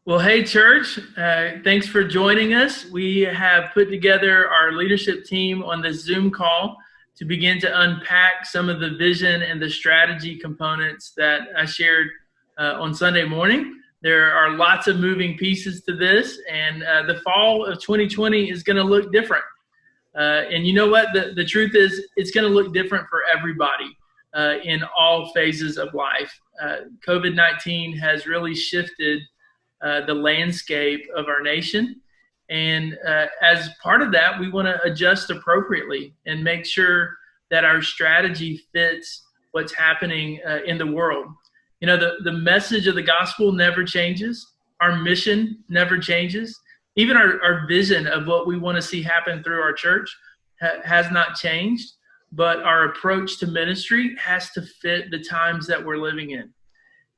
Well, hey, church, thanks for joining us. We have put together our leadership team on this Zoom call to begin to unpack some of the vision and the strategy components that I shared on Sunday morning. There are lots of moving pieces to this, and the fall of 2020 is going to look different. And you know what? The truth is, it's going to look different for everybody in all phases of life. COVID-19 has really shifted the landscape of our nation. And as part of that, we want to adjust appropriately and make sure that our strategy fits what's happening in the world. You know, the message of the gospel never changes. Our mission never changes. Even our vision of what we want to see happen through our church has not changed. But our approach to ministry has to fit the times that we're living in.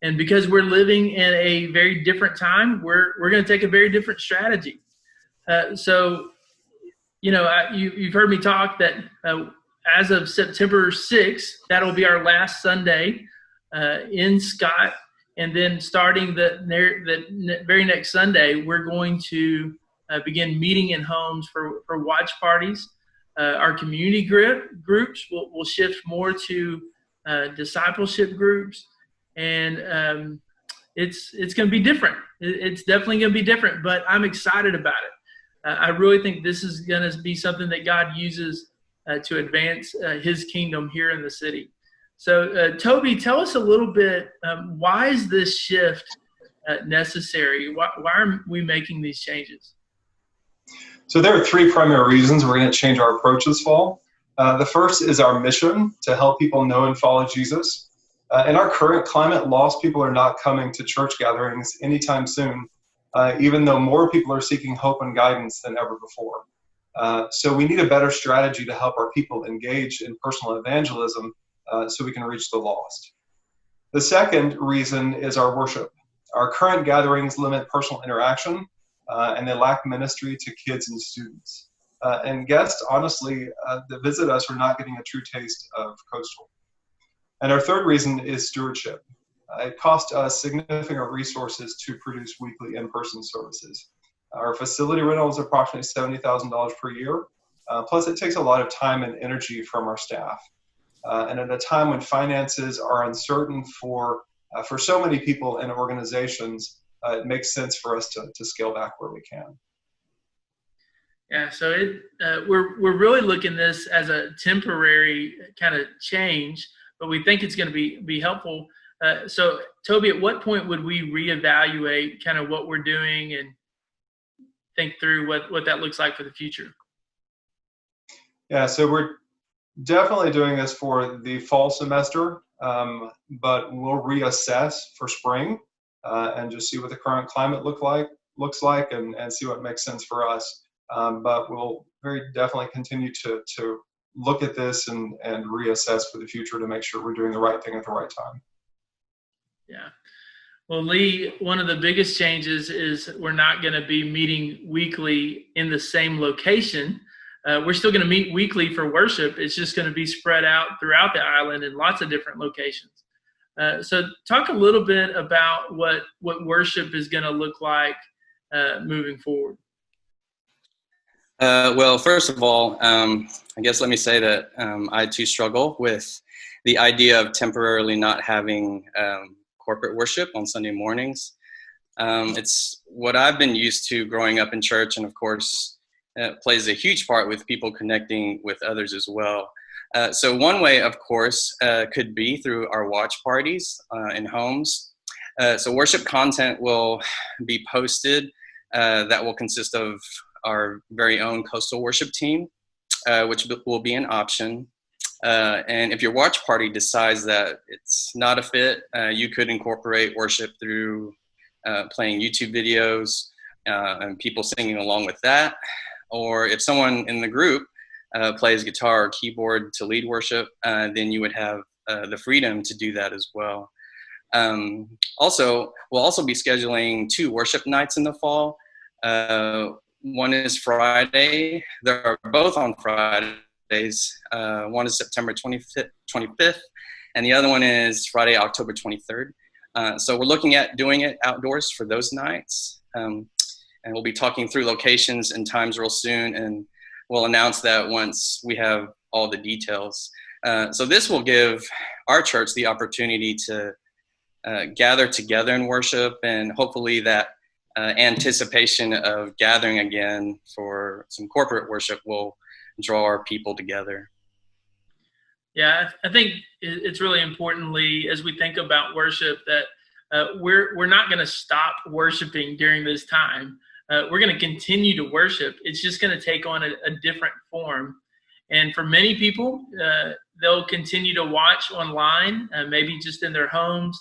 And because we're living in a very different time, we're going to take a very different strategy. So, you know, you've heard me talk that as of September 6th, that'll be our last Sunday in Scott. And then starting the very next Sunday, we're going to begin meeting in homes for watch parties. Our community groups will shift more to discipleship groups. And it's going to be different. It's definitely going to be different, but I'm excited about it. I really think this is going to be something that God uses to advance his kingdom here in the city. So, Toby, tell us a little bit, why is this shift necessary? Why are we making these changes? So there are three primary reasons we're going to change our approach this fall. The first is our mission to help people know and follow Jesus. In our current climate, lost people are not coming to church gatherings anytime soon, even though more people are seeking hope and guidance than ever before. So we need a better strategy to help our people engage in personal evangelism so we can reach the lost. The second reason is our worship. Our current gatherings limit personal interaction, and they lack ministry to kids and students. And guests, honestly, that visit us are not getting a true taste of Coastal. And our third reason is stewardship. It costs us significant resources to produce weekly in-person services. Our facility rental is approximately $70,000 per year. Plus, it takes a lot of time and energy from our staff. And at a time when finances are uncertain for so many people and organizations, it makes sense for us to scale back where we can. Yeah, so we're really looking at this as a temporary kind of change, but we think it's going to be helpful. So, Toby, at what point would we reevaluate kind of what we're doing and think through what that looks like for the future? Yeah, so we're definitely doing this for the fall semester, but we'll reassess for spring and just see what the current climate looks like and see what makes sense for us. But we'll very definitely continue to look at this and reassess for the future to make sure we're doing the right thing at the right time. Yeah. Well, Lee, one of the biggest changes is we're not going to be meeting weekly in the same location. We're still going to meet weekly for worship. It's just going to be spread out throughout the island in lots of different locations. So talk a little bit about what worship is going to look like moving forward. Well, first of all, I guess let me say that I too struggle with the idea of temporarily not having corporate worship on Sunday mornings. It's what I've been used to growing up in church, and of course, it plays a huge part with people connecting with others as well. So one way, of course, could be through our watch parties in homes. So worship content will be posted that will consist of our very own Coastal worship team, which will be an option. And if your watch party decides that it's not a fit, you could incorporate worship through playing YouTube videos and people singing along with that. Or if someone in the group plays guitar or keyboard to lead worship, then you would have the freedom to do that as well. Also, we'll also be scheduling 2 worship nights in the fall. One is Friday. They're both on Fridays. One is September 25th, and the other one is Friday, October 23rd. So we're looking at doing it outdoors for those nights. And we'll be talking through locations and times real soon, and we'll announce that once we have all the details. So this will give our church the opportunity to gather together in worship, and hopefully that anticipation of gathering again for some corporate worship will draw our people together. Yeah, I think it's really importantly, as we think about worship, that we're not going to stop worshiping during this time. We're going to continue to worship. It's just going to take on a different form. And for many people, they'll continue to watch online, maybe just in their homes.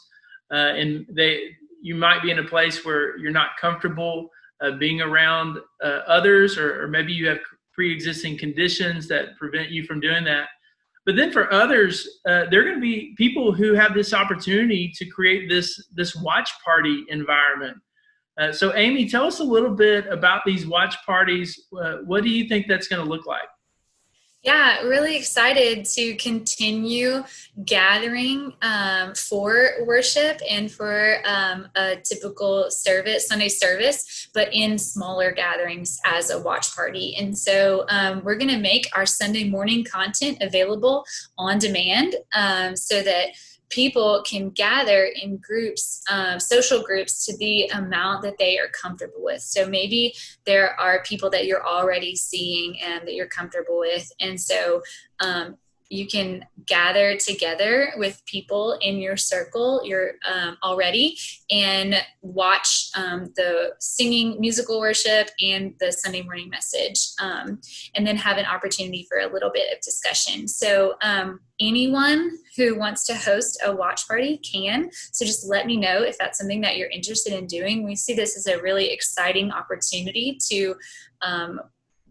And you might be in a place where you're not comfortable being around others, or maybe you have pre-existing conditions that prevent you from doing that. But then for others, there are going to be people who have this opportunity to create this watch party environment. So Amy, tell us a little bit about these watch parties. What do you think that's going to look like? Yeah, really excited to continue gathering for worship and for a typical service, Sunday service, but in smaller gatherings as a watch party. And so we're going to make our Sunday morning content available on demand so that people can gather in groups, social groups, to the amount that they are comfortable with. So maybe there are people that you're already seeing and that you're comfortable with. And so you can gather together with people in your circle you're already and watch the singing musical worship and the Sunday morning message, and then have an opportunity for a little bit of discussion. So anyone who wants to host a watch party can. So just let me know if that's something that you're interested in doing. We see this as a really exciting opportunity to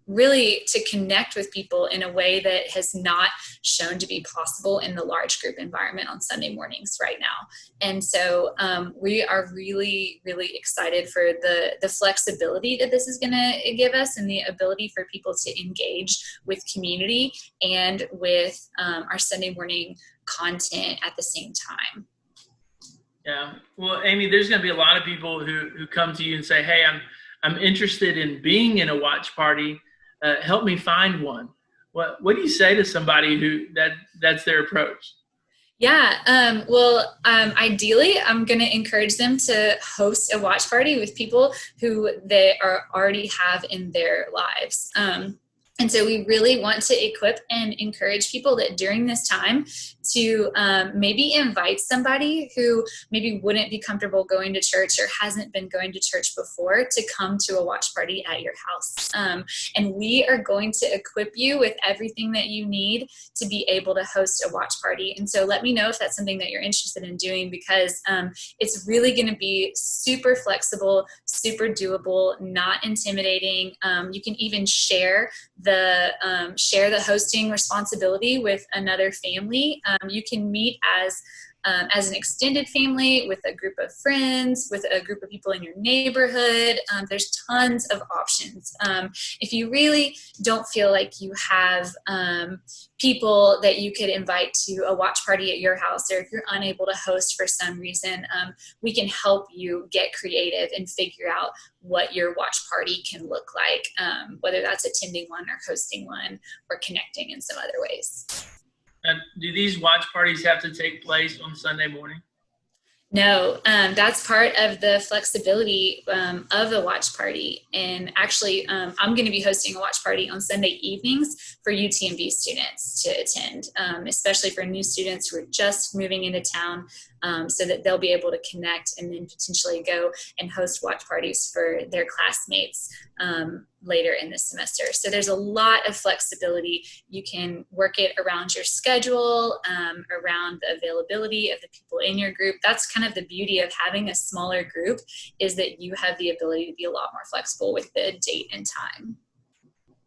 really to connect with people in a way that has not shown to be possible in the large group environment on Sunday mornings right now. And so we are really, really excited for the flexibility that this is going to give us, and the ability for people to engage with community and with our Sunday morning content at the same time. Yeah. Well, Amy, there's going to be a lot of people who come to you and say, hey, I'm interested in being in a watch party. Help me find one. What do you say to somebody who that's their approach? Yeah. Ideally, I'm going to encourage them to host a watch party with people who they already have in their lives. And so we really want to equip and encourage people that during this time to maybe invite somebody who maybe wouldn't be comfortable going to church or hasn't been going to church before to come to a watch party at your house. And we are going to equip you with everything that you need to be able to host a watch party. And so let me know if that's something that you're interested in doing, because it's really going to be super flexible, super doable, not intimidating. You can even share the hosting responsibility with another family. You can meet as an extended family, with a group of friends, with a group of people in your neighborhood. There's tons of options. If you really don't feel like you have people that you could invite to a watch party at your house, or if you're unable to host for some reason, we can help you get creative and figure out what your watch party can look like, whether that's attending one or hosting one or connecting in some other ways. And do these watch parties have to take place on Sunday morning? No, that's part of the flexibility of a watch party. And actually, I'm going to be hosting a watch party on Sunday evenings for UTMB students to attend, especially for new students who are just moving into town, so that they'll be able to connect and then potentially go and host watch parties for their classmates later in the semester. So there's a lot of flexibility. You can work it around your schedule, around the availability of the people in your group. That's kind of the beauty of having a smaller group, is that you have the ability to be a lot more flexible with the date and time.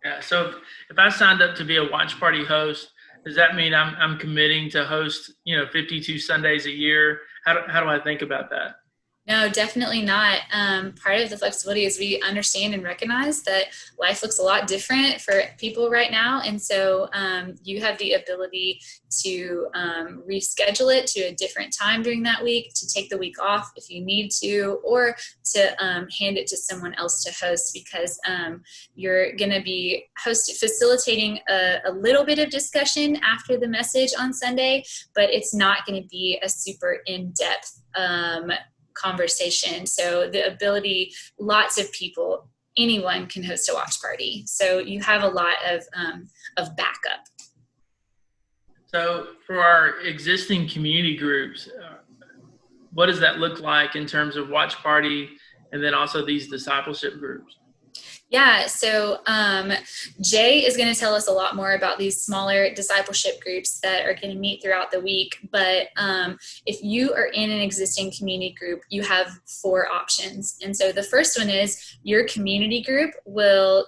Yeah. So if I signed up to be a watch party host, does that mean I'm committing to host 52 Sundays a year? How do I think about that? No, definitely not. Part of the flexibility is we understand and recognize that life looks a lot different for people right now. And so you have the ability to reschedule it to a different time during that week, to take the week off if you need to, or to hand it to someone else to host, because you're going to be facilitating a little bit of discussion after the message on Sunday, but it's not going to be a super in-depth conversation. So the ability, lots of people, anyone can host a watch party. So you have a lot of backup. So for our existing community groups, what does that look like in terms of watch party and then also these discipleship groups? Yeah, so Jay is going to tell us a lot more about these smaller discipleship groups that are going to meet throughout the week. But if you are in an existing community group, you have 4 options. And so the first one is your community group will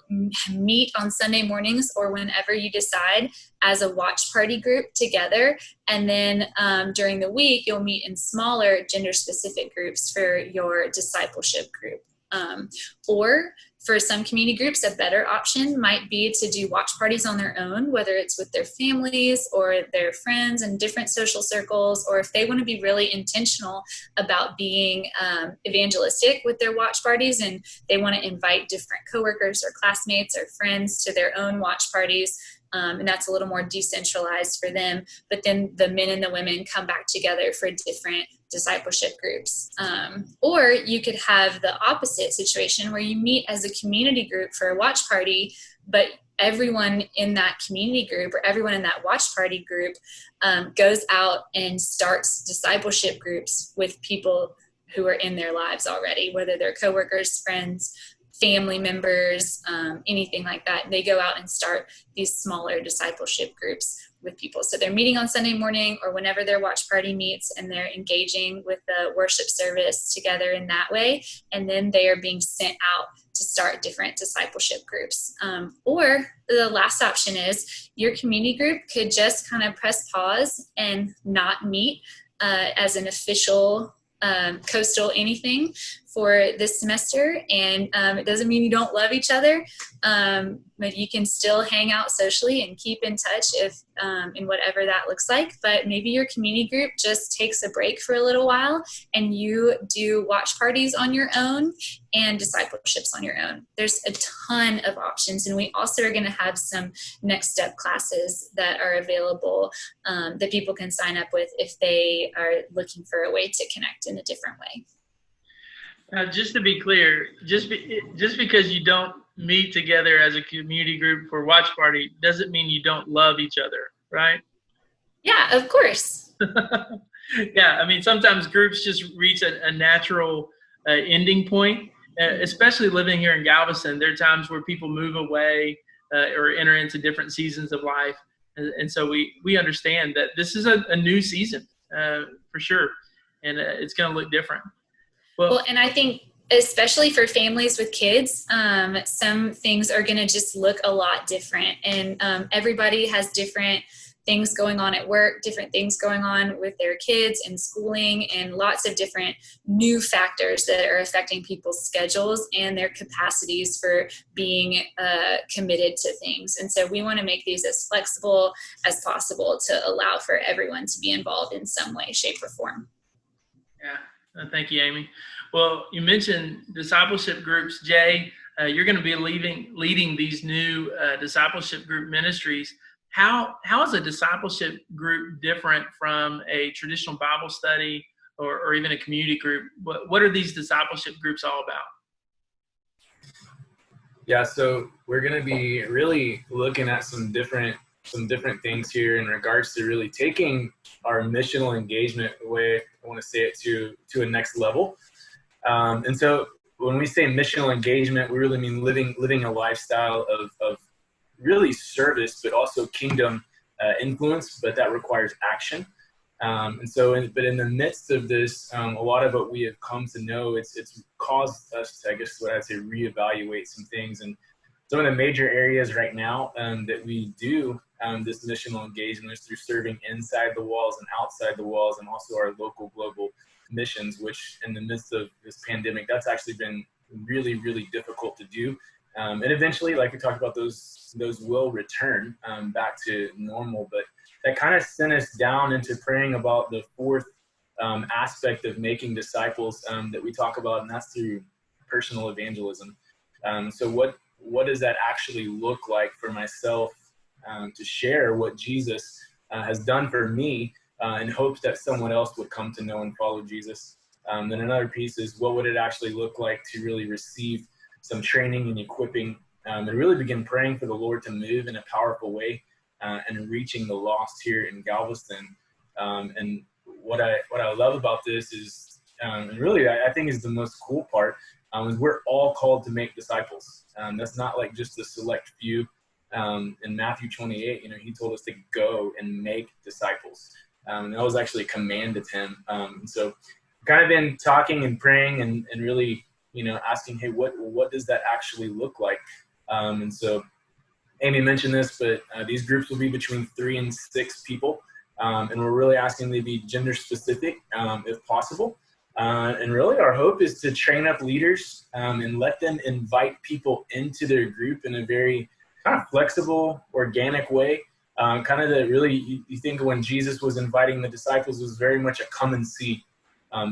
meet on Sunday mornings or whenever you decide as a watch party group together. And then during the week, you'll meet in smaller gender-specific groups for your discipleship group. Or for some community groups, a better option might be to do watch parties on their own, whether it's with their families or their friends in different social circles, or if they want to be really intentional about being evangelistic with their watch parties and they want to invite different coworkers or classmates or friends to their own watch parties. And that's a little more decentralized for them. But then the men and the women come back together for different discipleship groups. Or you could have the opposite situation where you meet as a community group for a watch party, but everyone in that community group or everyone in that watch party group goes out and starts discipleship groups with people who are in their lives already, whether they're coworkers, friends, family members, anything like that. They go out and start these smaller discipleship groups with people. So they're meeting on Sunday morning or whenever their watch party meets, and they're engaging with the worship service together in that way. And then they are being sent out to start different discipleship groups. Or the last option is your community group could just kind of press pause and not meet as an official coastal anything for this semester. And it doesn't mean you don't love each other, but you can still hang out socially and keep in touch if in whatever that looks like. But maybe your community group just takes a break for a little while and you do watch parties on your own and discipleships on your own. There's a ton of options, and we also are going to have some next step classes that are available that people can sign up with if they are looking for a way to connect in a different way. Just to be clear, just because you don't meet together as a community group for watch party doesn't mean you don't love each other, right? Yeah, of course. Yeah, I mean, sometimes groups just reach a natural ending point, especially living here in Galveston. There are times where people move away or enter into different seasons of life. And so we understand that this is a new season for sure, and it's going to look different. Well, and I think especially for families with kids, some things are going to just look a lot different. And everybody has different things going on at work, different things going on with their kids and schooling, and lots of different new factors that are affecting people's schedules and their capacities for being committed to things. And so we want to make these as flexible as possible to allow for everyone to be involved in some way, shape, or form. Yeah. Thank you, Amy. Well, you mentioned discipleship groups. Jay, you're going to be leading these new discipleship group ministries. How is a discipleship group different from a traditional Bible study or even a community group? What are these discipleship groups all about? Yeah, so we're going to be really looking at some different things here in regards to really taking our missional engagement away. I want to say it to a next level. And so when we say missional engagement, we really mean living a lifestyle of really service, but also kingdom influence, but that requires action. But in the midst of this, a lot of what we have come to know, it's caused us to, I guess what I'd say, reevaluate some things. And some of the major areas right now that we do this missional engagement is through serving inside the walls and outside the walls, and also our local global missions, which in the midst of this pandemic, that's actually been really, really difficult to do. And eventually, like we talked about, those will return back to normal. But that kind of sent us down into praying about the fourth aspect of making disciples that we talk about, and that's through personal evangelism. So what does that actually look like for myself to share what Jesus has done for me in hopes that someone else would come to know and follow Jesus? Then another piece is, what would it actually look like to really receive some training and equipping and really begin praying for the Lord to move in a powerful way and reaching the lost here in Galveston. And what I love about this is, and really I think is the most cool part, is we're all called to make disciples. That's not like just a select few. In Matthew 28, he told us to go and make disciples. That was actually a command to him. And so kind of been talking and praying and really, asking, hey, what does that actually look like? And so Amy mentioned this, but these groups will be between 3 and 6 people. And we're really asking them to be gender specific, if possible. And really our hope is to train up leaders and let them invite people into their group in a very kind of flexible, organic way. Kind of the really, you think when Jesus was inviting the disciples, it was very much a come and see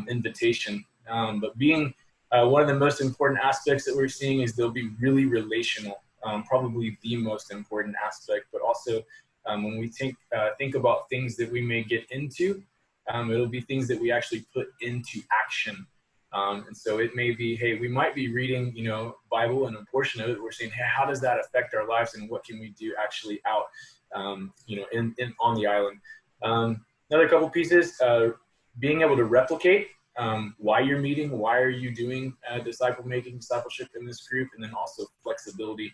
invitation. But being one of the most important aspects that we're seeing is they'll be really relational, probably the most important aspect. But also when we think about things that we may get into, it'll be things that we actually put into action. And so it may be, hey, we might be reading, Bible and a portion of it. We're saying, hey, how does that affect our lives, and what can we do actually out, on the island? Another couple pieces, being able to replicate why you're meeting, why are you doing discipleship in this group, and then also flexibility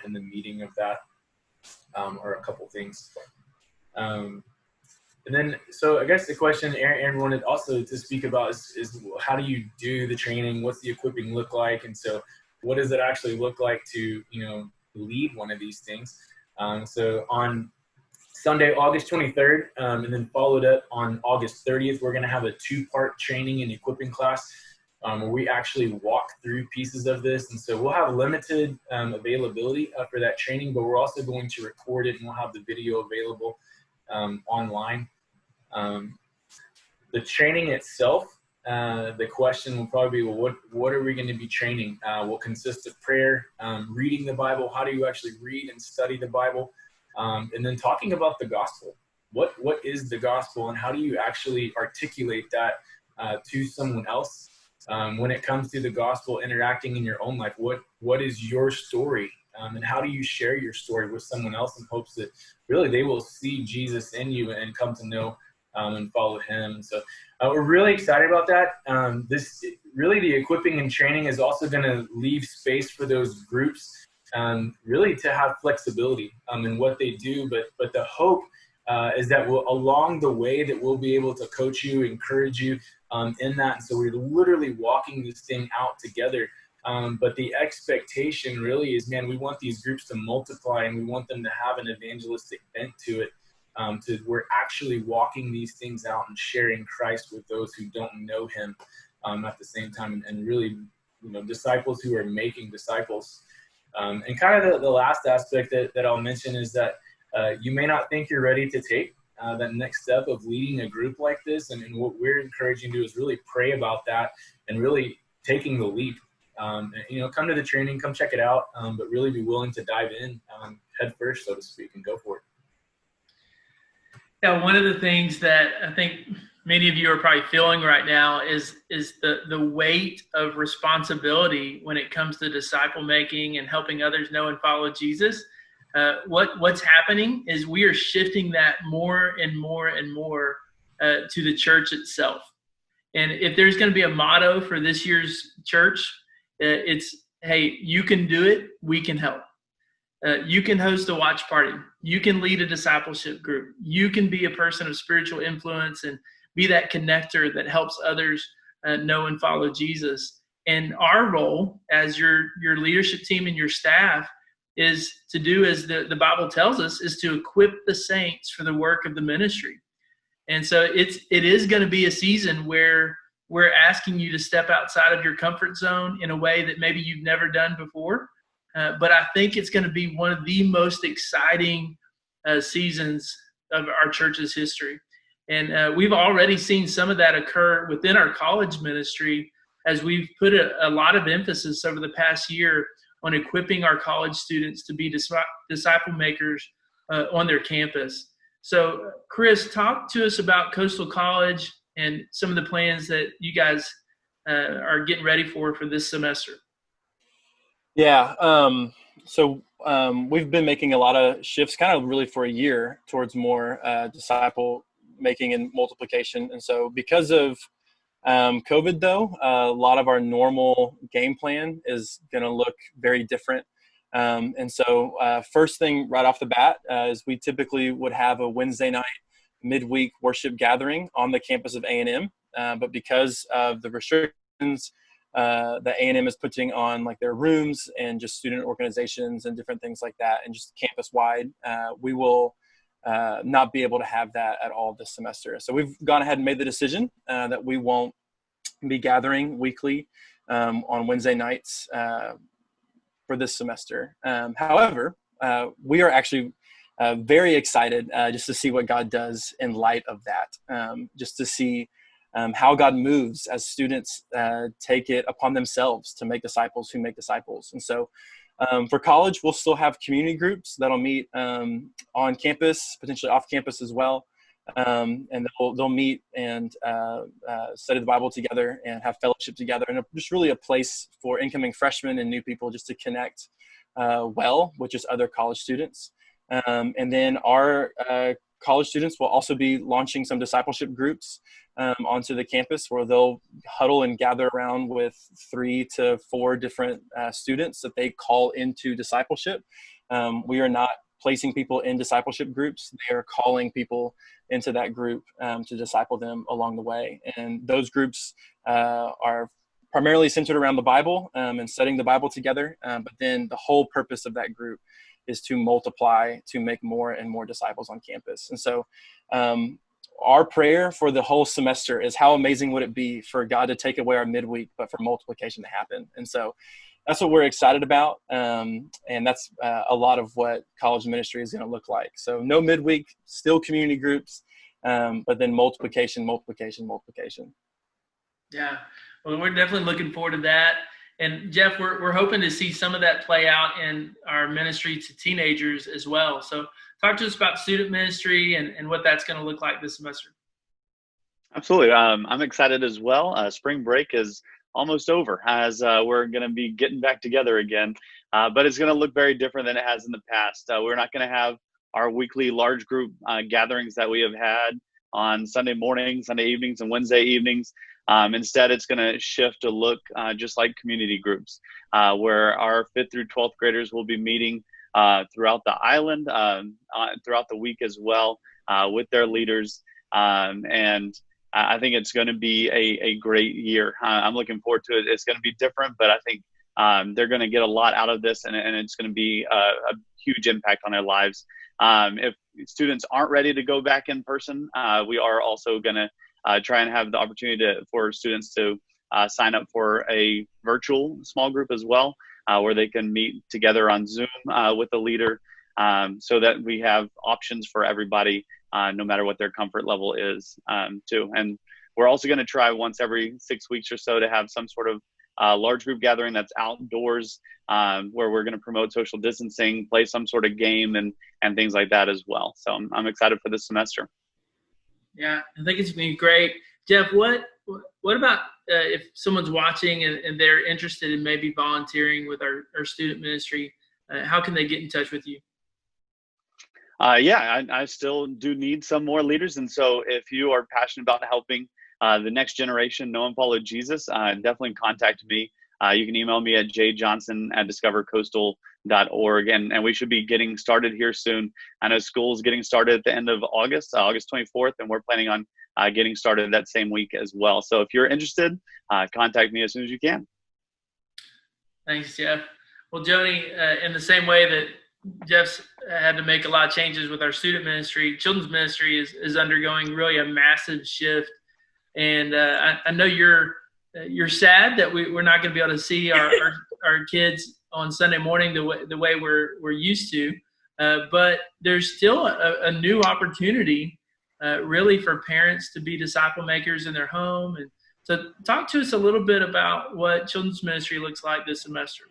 in the meeting of that, are a couple things. And then, so I guess the question Aaron wanted also to speak about is how do you do the training? What's the equipping look like? And so what does it actually look like to, lead one of these things? So on Sunday, August 23rd, and then followed up on August 30th, we're going to have a 2-part training and equipping class where we actually walk through pieces of this. And so we'll have limited availability for that training, but we're also going to record it, and we'll have the video available online. The training itself, the question will probably be, well, what are we going to be training? Will consist of prayer, reading the Bible. How do you actually read and study the Bible? And then talking about the gospel. What is the gospel, and how do you actually articulate that to someone else? When it comes to the gospel interacting in your own life, what is your story? And how do you share your story with someone else in hopes that really they will see Jesus in you and come to know and follow him? So we're really excited about that. This really, the equipping and training is also going to leave space for those groups really to have flexibility in what they do. But the hope is that along the way that we'll be able to coach you, encourage you in that. And so we're literally walking this thing out together. But the expectation really is, man, we want these groups to multiply, and we want them to have an evangelistic bent to it. We're actually walking these things out and sharing Christ with those who don't know him at the same time, and really, disciples who are making disciples. And kind of the last aspect that I'll mention is that you may not think you're ready to take that next step of leading a group like this. And what we're encouraging you to do is really pray about that and really taking the leap. Come to the training, come check it out, but really be willing to dive in head first, so to speak, and go for it. Yeah, one of the things that I think many of you are probably feeling right now is the weight of responsibility when it comes to disciple making and helping others know and follow Jesus. What's happening is we are shifting that more and more and more to the church itself. And if there's going to be a motto for this year's church, it's, hey, you can do it, we can help. You can host a watch party. You can lead a discipleship group. You can be a person of spiritual influence and be that connector that helps others know and follow Jesus. And our role as your leadership team and your staff is to do as the Bible tells us, is to equip the saints for the work of the ministry. And so it is going to be a season where we're asking you to step outside of your comfort zone in a way that maybe you've never done before. But I think it's going to be one of the most exciting seasons of our church's history. And we've already seen some of that occur within our college ministry as we've put a lot of emphasis over the past year on equipping our college students to be disciple makers on their campus. So, Chris, talk to us about Coastal College and some of the plans that you guys are getting ready for this semester. Yeah. We've been making a lot of shifts kind of really for a year towards more disciple making and multiplication. And so because of COVID, though, a lot of our normal game plan is going to look very different. First thing right off the bat is we typically would have a Wednesday night midweek worship gathering on the campus of A&M. But because of the restrictions that A&M is putting on like their rooms and just student organizations and different things like that, and just campus wide, we will not be able to have that at all this semester. So we've gone ahead and made the decision that we won't be gathering weekly on Wednesday nights for this semester. However, we are actually very excited just to see what God does in light of that, just to see how God moves as students take it upon themselves to make disciples who make disciples. And so for college, we'll still have community groups that'll meet on campus, potentially off campus as well. And they'll meet and study the Bible together and have fellowship together, and just really a place for incoming freshmen and new people just to connect well with just other college students. And then our college students will also be launching some discipleship groups onto the campus where they'll huddle and gather around with 3 to 4 different students that they call into discipleship. We are not placing people in discipleship groups. They are calling people into that group to disciple them along the way. And those groups are primarily centered around the Bible and studying the Bible together. But then the whole purpose of that group is to multiply, to make more and more disciples on campus. And so our prayer for the whole semester is how amazing would it be for God to take away our midweek, but for multiplication to happen. And so that's what we're excited about. And that's a lot of what college ministry is going to look like. So no midweek, still community groups, but then multiplication. Yeah, well, we're definitely looking forward to that. And Jeff, we're hoping to see some of that play out in our ministry to teenagers as well. So talk to us about student ministry and what that's going to look like this semester. Absolutely. I'm excited as well. Spring break is almost over as we're going to be getting back together again. But it's going to look very different than it has in the past. We're not going to have our weekly large group gatherings that we have had on Sunday mornings, Sunday evenings, and Wednesday evenings. Instead, it's going to shift to look just like community groups, where our 5th through 12th graders will be meeting throughout the island, throughout the week as well, with their leaders. And I think it's going to be a great year. I'm looking forward to it. It's going to be different, but I think they're going to get a lot out of this, and it's going to be a huge impact on their lives. If students aren't ready to go back in person, we are also going to try and have the opportunity for students to sign up for a virtual small group as well, where they can meet together on Zoom with a leader, so that we have options for everybody, no matter what their comfort level is, too. And we're also going to try once every 6 weeks or so to have some sort of large group gathering that's outdoors, where we're going to promote social distancing, play some sort of game and things like that as well. So I'm excited for this semester. Yeah, I think it's been great. Jeff, what about if someone's watching and they're interested in maybe volunteering with our student ministry, how can they get in touch with you? I still do need some more leaders. And so if you are passionate about helping the next generation know and follow Jesus, definitely contact me. You can email me at jjohnson@discovercoastal.org. And we should be getting started here soon. I know school is getting started at the end of August 24th, and we're planning on getting started that same week as well. So if you're interested, contact me as soon as you can. Thanks, Jeff. Well, Joni, in the same way that Jeff's had to make a lot of changes with our student ministry. Children's ministry is undergoing really a massive shift, and I know you're sad that we're not going to be able to see our kids on Sunday morning the way we're used to, but there's still a new opportunity really for parents to be disciple makers in their home. And so talk to us a little bit about what children's ministry looks like this semester.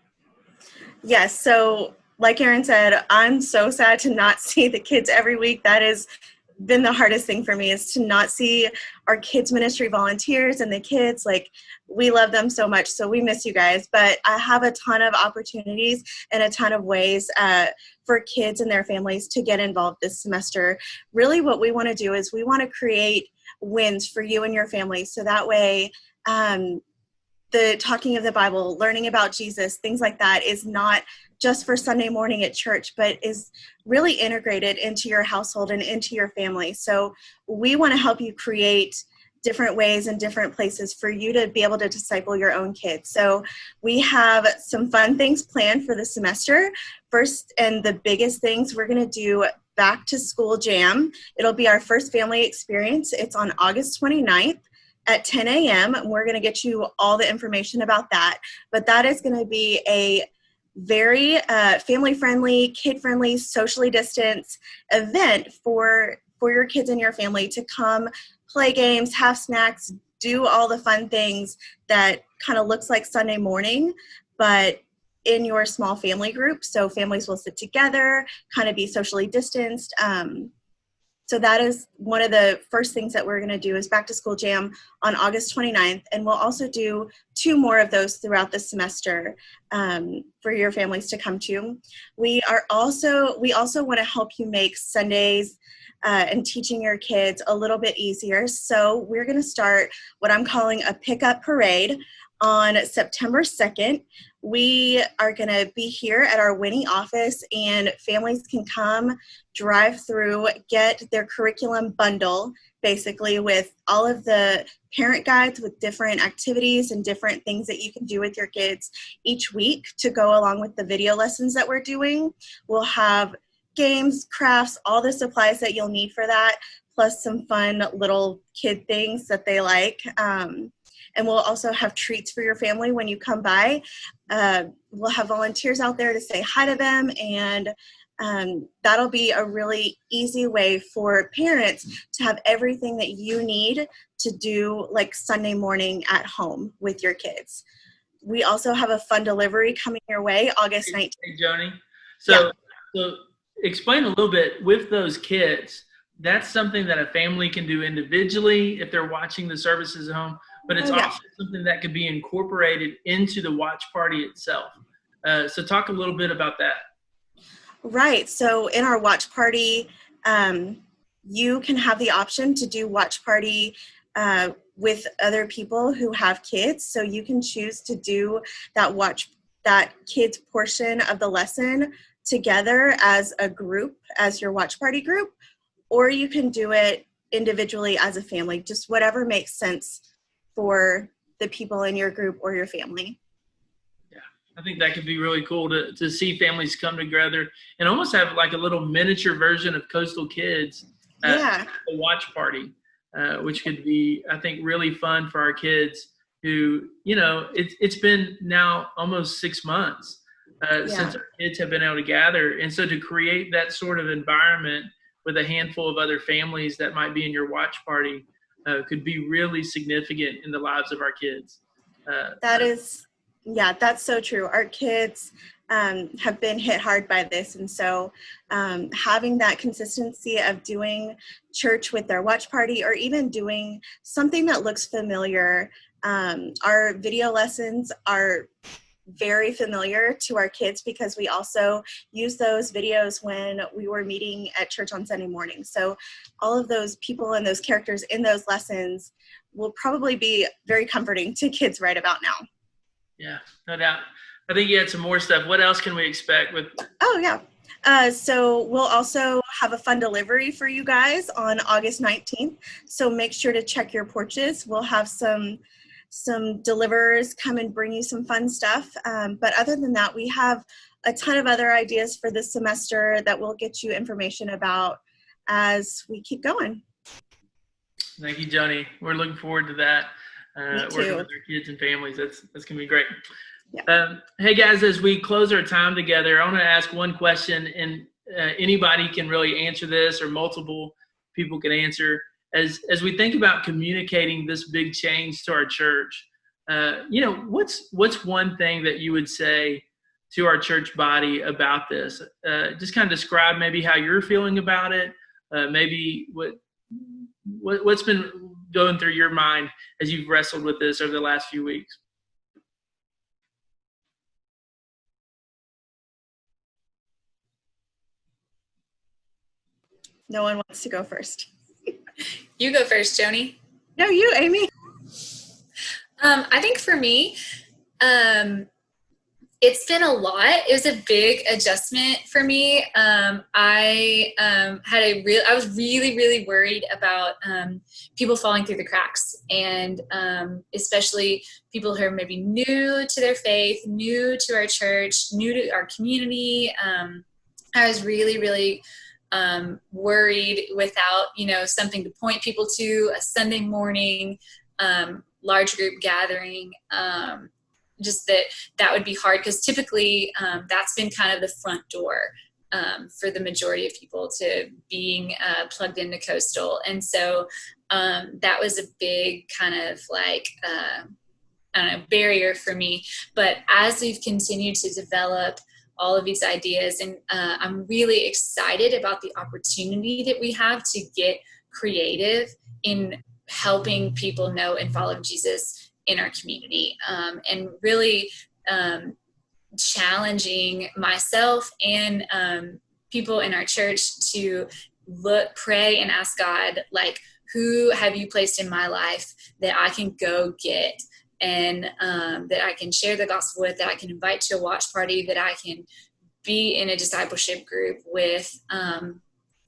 Yes, so like Aaron said, I'm so sad to not see the kids every week. That has been the hardest thing for me, is to not see our kids ministry volunteers and the kids. Like, we love them so much, so we miss you guys. But I have a ton of opportunities and a ton of ways for kids and their families to get involved this semester. Really what we want to do is we want to create wins for you and your family, so that way the talking of the Bible, learning about Jesus, things like that is not just for Sunday morning at church, but is really integrated into your household and into your family. So we want to help you create different ways and different places for you to be able to disciple your own kids. So we have some fun things planned for the semester. First, and the biggest things, we're going to do Back to School Jam. It'll be our first family experience. It's on August 29th. At 10 a.m. We're going to get you all the information about that. But that is going to be a very family-friendly, kid-friendly, socially distanced event for your kids and your family to come play games, have snacks, do all the fun things that kind of looks like Sunday morning, but in your small family group. So families will sit together, kind of be socially distanced. So that is one of the first things that we're going to do, is Back to School Jam on August 29th. And we'll also do 2 more of those throughout the semester for your families to come to. We also want to help you make Sundays and teaching your kids a little bit easier. So we're going to start what I'm calling a pickup parade on September 2nd. We are going to be here at our Winnie office, and families can come, drive through, get their curriculum bundle, basically with all of the parent guides with different activities and different things that you can do with your kids each week to go along with the video lessons that we're doing. We'll have games, crafts, all the supplies that you'll need for that, plus some fun little kid things that they like. And we'll also have treats for your family when you come by. We'll have volunteers out there to say hi to them, and that'll be a really easy way for parents to have everything that you need to do like Sunday morning at home with your kids. We also have a fun delivery coming your way August 19th. Hey, Joni. So explain a little bit with those kids. That's something that a family can do individually if they're watching the services at home, but it's also something that could be incorporated into the watch party itself. So talk a little bit about that. Right. So in our watch party, you can have the option to do watch party with other people who have kids. So you can choose to do that kids portion of the lesson together as a group, as your watch party group, or you can do it individually as a family, just whatever makes sense for the people in your group or your family. Yeah, I think that could be really cool to see families come together and almost have like a little miniature version of Coastal Kids at the watch party, which could be, I think, really fun for our kids who, it's been now almost 6 months since our kids have been able to gather. And so to create that sort of environment with a handful of other families that might be in your watch party could be really significant in the lives of our kids. That's so true. Our kids have been hit hard by this. And so having that consistency of doing church with their watch party, or even doing something that looks familiar. Our video lessons are very familiar to our kids because we also use those videos when we were meeting at church on Sunday morning. So all of those people and those characters in those lessons will probably be very comforting to kids right about now. Yeah, no doubt. I think you had some more stuff. What else can we expect with? Oh, yeah. So we'll also have a fun delivery for you guys on August 19th. So make sure to check your porches. We'll have some deliverers come and bring you some fun stuff. But other than that, we have a ton of other ideas for this semester that we'll get you information about as we keep going. Thank you, Joni. We're looking forward to that. Me too. Working with our kids and families. That's going to be great. Yeah. Hey, guys, as we close our time together, I want to ask one question, and anybody can really answer this, or multiple people can answer. As we think about communicating this big change to our church, what's one thing that you would say to our church body about this? Just kind of describe maybe how you're feeling about it, maybe what's been going through your mind as you've wrestled with this over the last few weeks. No one wants to go first. You go first, Joni. No, you, Amy. I think for me, it's been a lot. It was a big adjustment for me. I was really, really worried about people falling through the cracks, and especially people who are maybe new to their faith, new to our church, new to our community. I was really, really worried without, something to point people to, a Sunday morning, large group gathering, just that would be hard, because typically that's been kind of the front door for the majority of people to being plugged into Coastal. And so that was a big kind of barrier for me. But as we've continued to develop all of these ideas, and I'm really excited about the opportunity that we have to get creative in helping people know and follow Jesus in our community, and really challenging myself and people in our church to pray and ask God, who have you placed in my life that I can go get, and that I can share the gospel with, that I can invite to a watch party, that I can be in a discipleship group with.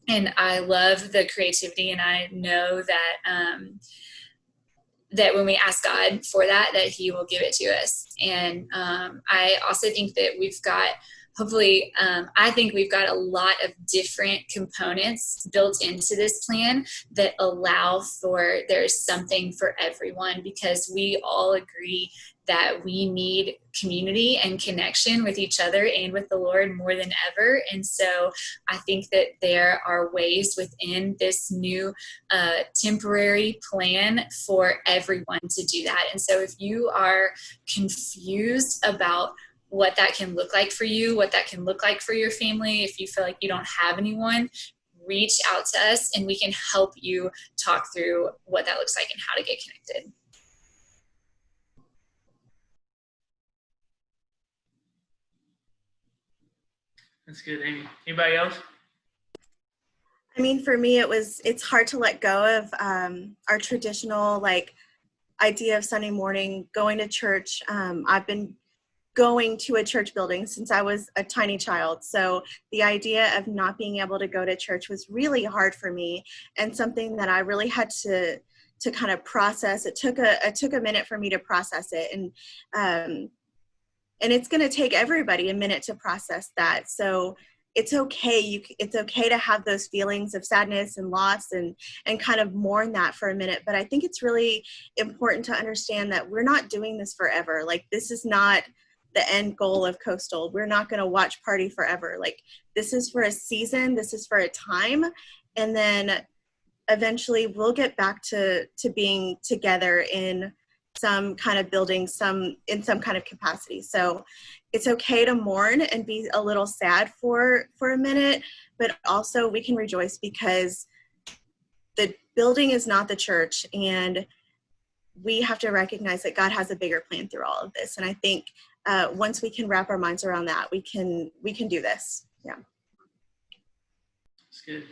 And I love the creativity, and I know that that when we ask God for that he will give it to us. And I also think that we've got, hopefully, I think we've got a lot of different components built into this plan that allow for there's something for everyone, because we all agree that we need community and connection with each other and with the Lord more than ever. And so I think that there are ways within this new temporary plan for everyone to do that. And so if you are confused about what that can look like for you, what that can look like for your family, if you feel like you don't have anyone, reach out to us and we can help you talk through what that looks like and how to get connected. That's good, Amy. Anybody else? I mean, for me, it's hard to let go of our traditional idea of Sunday morning, going to church. I've been going to a church building since I was a tiny child. So the idea of not being able to go to church was really hard for me, and something that I really had to kind of process. It took a minute for me to process it. And it's going to take everybody a minute to process that. So it's okay. It's okay to have those feelings of sadness and loss and kind of mourn that for a minute. But I think it's really important to understand that we're not doing this forever. This is not the end goal of Coastal. We're not going to watch party forever. This is for a season. This is for a time. And then eventually we'll get back to being together in some kind of building, in some kind of capacity. So it's okay to mourn and be a little sad for a minute, but also we can rejoice because the building is not the church, and we have to recognize that God has a bigger plan through all of this. And I think once we can wrap our minds around that, we can do this. Yeah. That's good.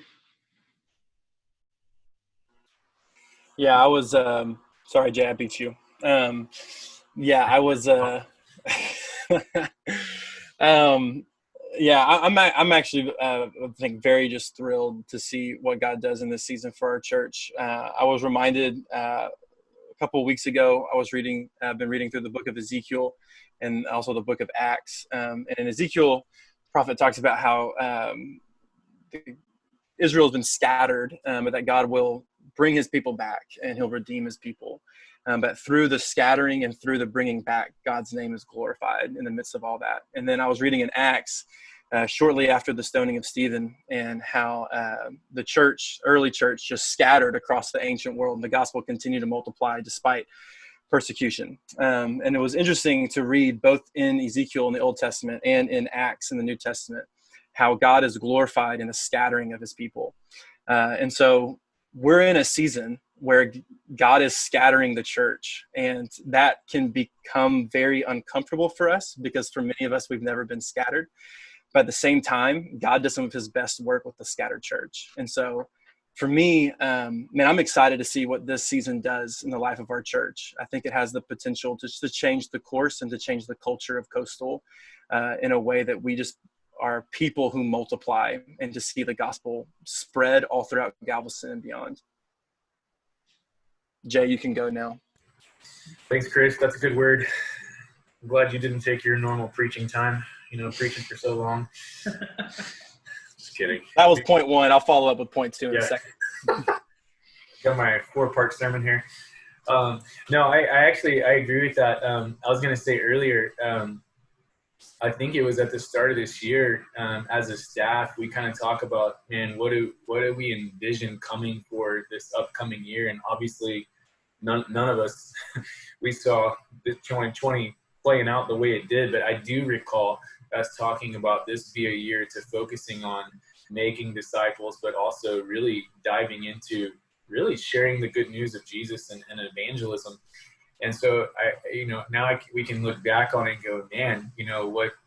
Yeah, I was, sorry, Jay, I beat you. Yeah, I was, yeah, I'm actually, I think very just thrilled to see what God does in this season for our church. I was reminded, a couple of weeks ago, I've been reading through the book of Ezekiel, and also the book of Acts. And in Ezekiel, the prophet talks about how Israel has been scattered, but that God will bring his people back and he'll redeem his people. But through the scattering and through the bringing back, God's name is glorified in the midst of all that. And then I was reading in Acts shortly after the stoning of Stephen, and how the church, early church, just scattered across the ancient world, and the gospel continued to multiply despite persecution. And it was interesting to read both in Ezekiel in the Old Testament and in Acts in the New Testament, how God is glorified in the scattering of his people. And so we're in a season where God is scattering the church, and that can become very uncomfortable for us because for many of us, we've never been scattered. But at the same time, God does some of his best work with the scattered church. And so for me, I'm excited to see what this season does in the life of our church. I think it has the potential to change the course and to change the culture of Coastal in a way that we just are people who multiply, and to see the gospel spread all throughout Galveston and beyond. Jay, you can go now. Thanks, Chris. That's a good word. I'm glad you didn't take your normal preaching time, preaching for so long. Just kidding. That was point one. I'll follow up with point two in a second. Got my 4-part sermon here. No, I agree with that. I was going to say earlier, I think it was at the start of this year, as a staff, we kind of talk about, man, what do we envision coming for this upcoming year? And obviously, none of us, we saw this 2020 playing out the way it did. But I do recall us talking about this be a year to focusing on making disciples, but also really diving into really sharing the good news of Jesus and evangelism. And so, we can look back on it and go, man,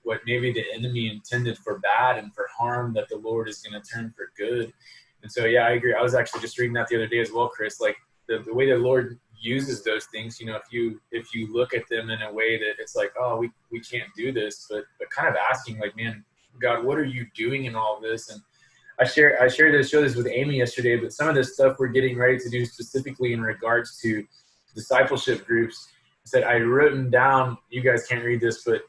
what maybe the enemy intended for bad and for harm, that the Lord is going to turn for good. And so, yeah, I agree. I was actually just reading that the other day as well, Chris. Like the way the Lord uses those things, if you look at them in a way that it's like, oh, we can't do this, but kind of asking like, man, God, what are you doing in all of this? And I showed this with Amy yesterday, but some of the stuff we're getting ready to do specifically in regards to discipleship groups, I wrote them down. You guys can't read this, but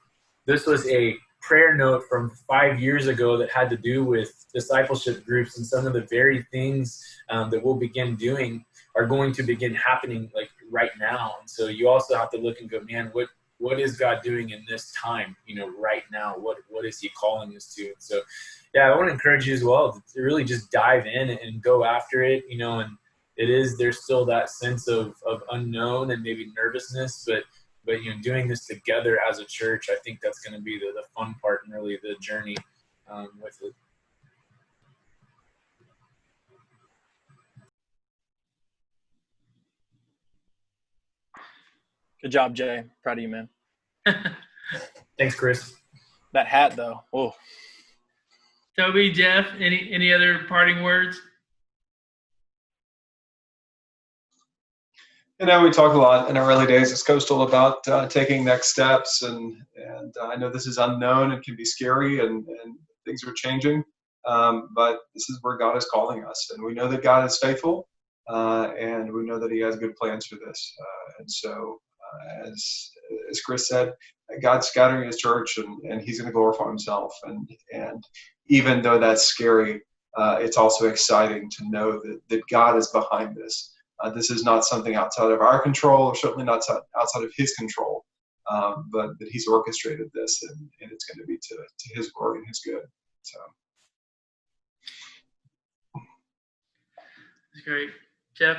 this was a prayer note from 5 years ago that had to do with discipleship groups, and some of the very things that we'll begin doing are going to begin happening like right now. And so you also have to look and go, man, what is God doing in this time, right now? What is he calling us to? And so, yeah, I want to encourage you as well to really just dive in and go after it, and there's still that sense of unknown and maybe nervousness, but doing this together as a church, I think that's going to be the fun part and really the journey with it. Good job, Jay. Proud of you, man. Thanks, Chris. That hat, though. Oh. Toby, Jeff, any other parting words? We talked a lot in our early days as Coastal about taking next steps, and I know this is unknown and can be scary, and things are changing, but this is where God is calling us, and we know that God is faithful, and we know that he has good plans for this. And so, as Chris said, God's scattering his church, and he's going to glorify himself, and even though that's scary, it's also exciting to know that God is behind this. This is not something outside of our control, or certainly not outside of his control, but that he's orchestrated this, and it's going to be to his glory and his good. So, that's great. Jeff?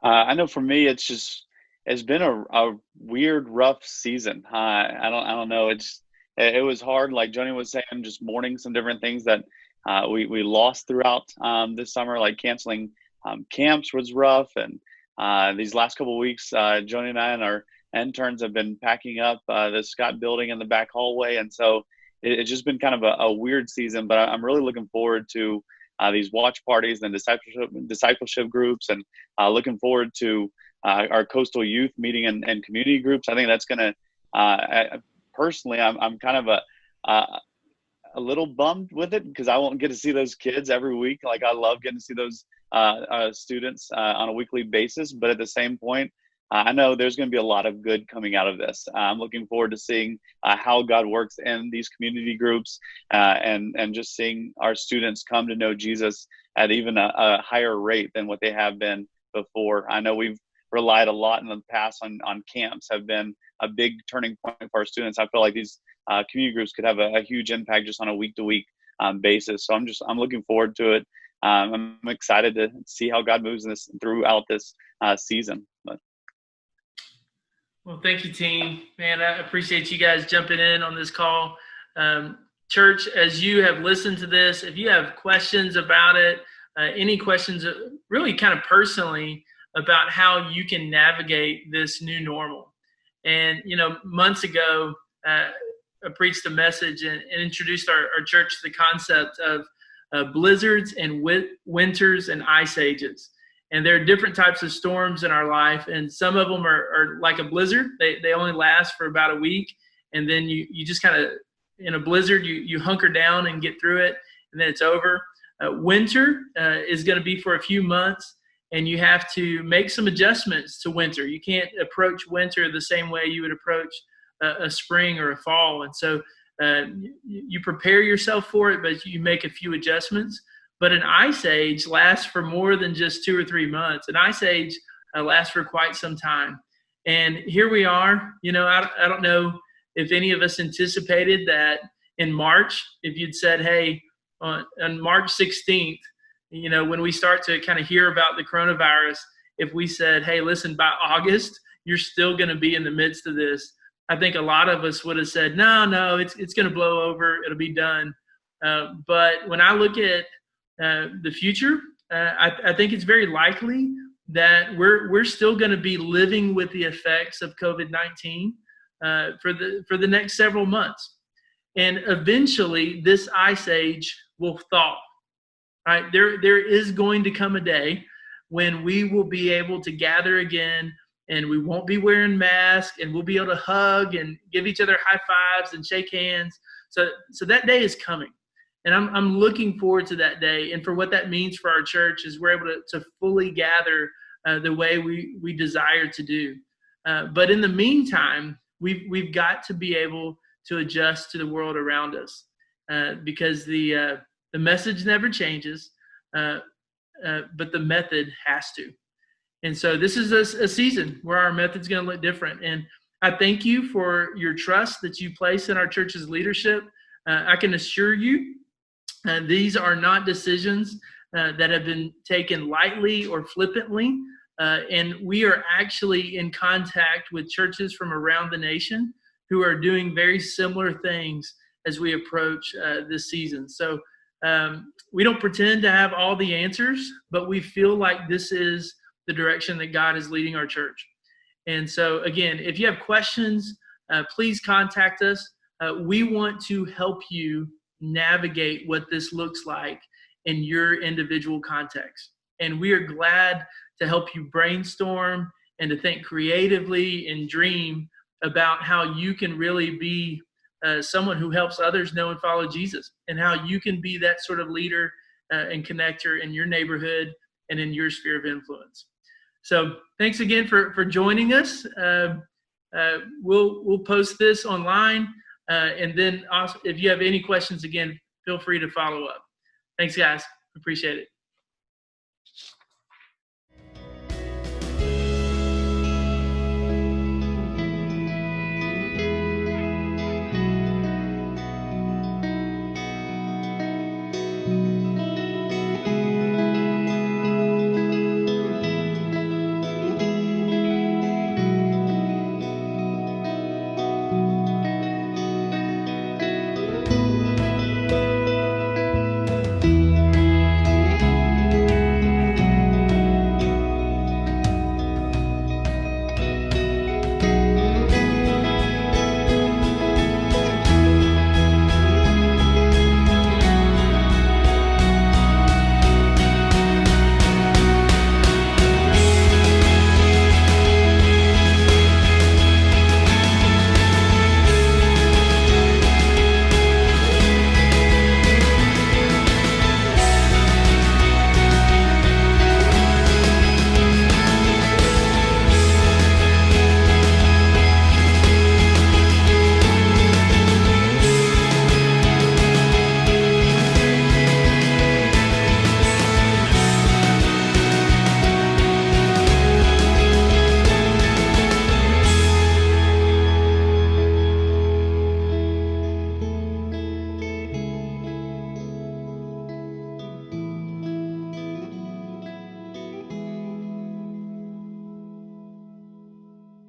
I know for me, it's been a weird, rough season. I don't know. It was hard, like Joni was saying, just mourning some different things that we lost throughout this summer, like canceling camps was rough, and these last couple of weeks, Joni and I and our interns have been packing up the Scott building in the back hallway, and so it's just been kind of a weird season. But I'm really looking forward to these watch parties and discipleship groups, and looking forward to our coastal youth meeting and community groups. I think that's going to personally, I'm kind of a little bummed with it because I won't get to see those kids every week. Like I love getting to see those students on a weekly basis, but at the same point, I know there's going to be a lot of good coming out of this. I'm looking forward to seeing how God works in these community groups, and just seeing our students come to know Jesus at even a higher rate than what they have been before. I know we've relied a lot in the past on camps, have been a big turning point for our students. I feel like these community groups could have a huge impact just on a week-to-week basis. So I'm looking forward to it. I'm excited to see how God moves in this throughout this season. Well, thank you, team. Man, I appreciate you guys jumping in on this call. Church, as you have listened to this, if you have questions about it, any questions really kind of personally about how you can navigate this new normal. And, months ago, I preached a message and introduced our church to the concept of blizzards and winters and ice ages. And there are different types of storms in our life, and some of them are like a blizzard. They only last for about a week, and then you just kind of, in a blizzard, you hunker down and get through it, and then it's over. Winter is going to be for a few months, and you have to make some adjustments to winter. You can't approach winter the same way you would approach a spring or a fall. And so you prepare yourself for it, but you make a few adjustments. But an ice age lasts for more than just 2 or 3 months. An ice age lasts for quite some time. And here we are. I don't know if any of us anticipated that in March, if you'd said, hey, on March 16th, when we start to kind of hear about the coronavirus, if we said, hey, listen, by August, you're still going to be in the midst of this, I think a lot of us would have said, no, it's going to blow over. It'll be done. But when I look at the future, I think it's very likely that we're still going to be living with the effects of COVID-19 for the next several months. And eventually this ice age will thaw. Right? There is going to come a day when we will be able to gather again, and we won't be wearing masks, and we'll be able to hug and give each other high fives and shake hands. So that day is coming. And I'm looking forward to that day. And for what that means for our church is we're able to fully gather the way we desire to do. But in the meantime, we've got to be able to adjust to the world around us because the message never changes, but the method has to. And so this is a season where our method's going to look different. And I thank you for your trust that you place in our church's leadership. I can assure you these are not decisions that have been taken lightly or flippantly. And we are actually in contact with churches from around the nation who are doing very similar things as we approach this season. So we don't pretend to have all the answers, but we feel like this is the direction that God is leading our church. And so, again, if you have questions, please contact us. We want to help you navigate what this looks like in your individual context. And we are glad to help you brainstorm and to think creatively and dream about how you can really be someone who helps others know and follow Jesus, and how you can be that sort of leader and connector in your neighborhood and in your sphere of influence. So thanks again for joining us. We'll post this online. And then also, if you have any questions, again, feel free to follow up. Thanks, guys. Appreciate it.